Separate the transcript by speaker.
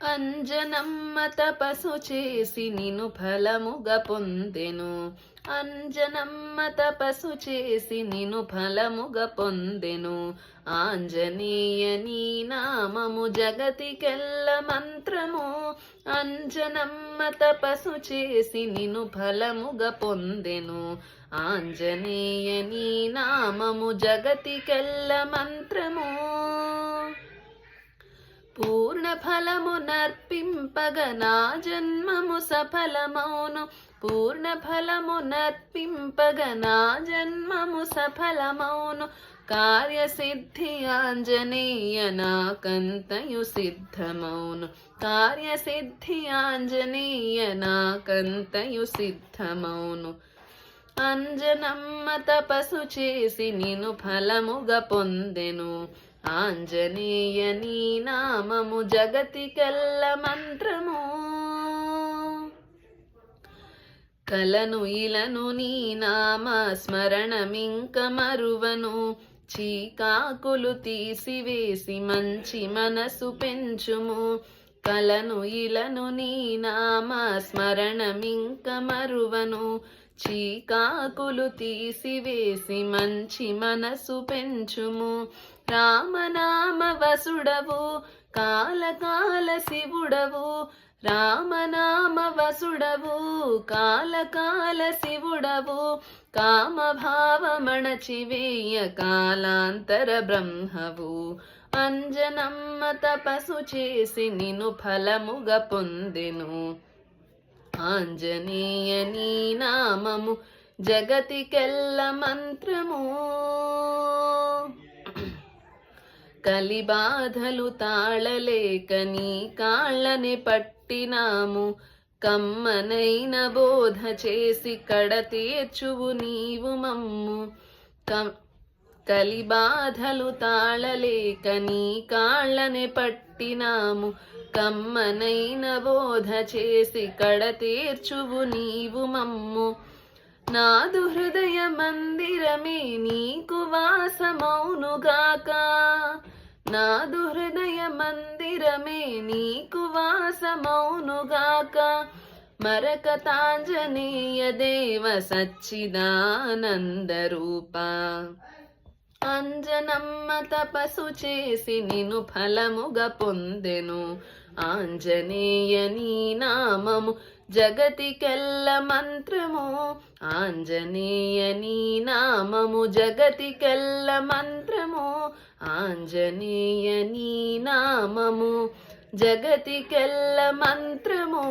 Speaker 1: అంజనమ్మ తపసు చేసి నిను ఫలముగా పొందెను. అంజనమ్మ తపసు చేసి నిను ఫలముగా పొందెను. ఆంజనేయ నీ నామము జగతికెల్ల మంత్రము. అంజనమ్మ తపసు చేసి నిను ఫలముగా పొందెను. ఆంజనేయ నీ నామము జగతికెల్ల మంత్రము. పూర్ణ ఫలము నర్పింపగ నా జన్మము సఫలమౌను. పూర్ణ ఫలము నర్పింపగ నా జన్మము సఫలమౌను. కార్యసిద్ధి ఆంజనేయ నాకంతయు సిద్ధమౌను. కార్యసిద్ధి ఆంజనేయ నాకంతయు సిద్ధమౌను. అంజనమ్మ తపసు చేసి నిను ఫలముగా పొందెను. ఆంజనేయ నీ నామము జగతికెల్ల మంత్రము. కలను ఇలను నీ నామ స్మరణమింక మరువను. చీకాకులు తీసివేసి మంచి మనసు పెంచుము. కలను ఇలను నీ నామ స్మరణమింక మరువను. చీకాకులు తీసివేసి మంచి మనసు పెంచుము. రామనామ వసుడవు కాలకాల శివుడవు. రామనామ వసుడవు కాలకాల శివుడవు. కామభావమణచివేయ కాలాంతర బ్రహ్మవు. అంజనమ్మ తపసు చేసి నిను ఫలముగా పొందెను. ఆంజనేయ నీ నామము జగతికెల్ల మంత్రము. కలిబాధలు తాళలేక నీ కాళ్ళని పట్టినాము. కమ్మనైన బోధ చేసి కడతీర్చువు నీవు మమ్ము. కలిబాధలు తాళలేక నీ కాళ్ళని పట్టినాము. కమ్మనైన బోధ చేసి కడతీర్చువు నీవు మమ్ము. నాదు హృదయ మందిరమే నీకు వాసమౌనుగాక. నాదు హృదయ మందిరమే నీకు వాసమౌనుగాక. మరకతాంజనేయ దేవ సచ్చిదానంద రూప. అంజనమ్మ తపసు చేసి నిను ఫలముగా పొందెను. ఆంజనేయ నీ నామము జగతికెల్ల మంత్రము. ఆంజనేయ నీ నామము జగతికెల్ల మంత్రము. ఆంజనేయ నీ నామము జగతికెల్ల మంత్రము.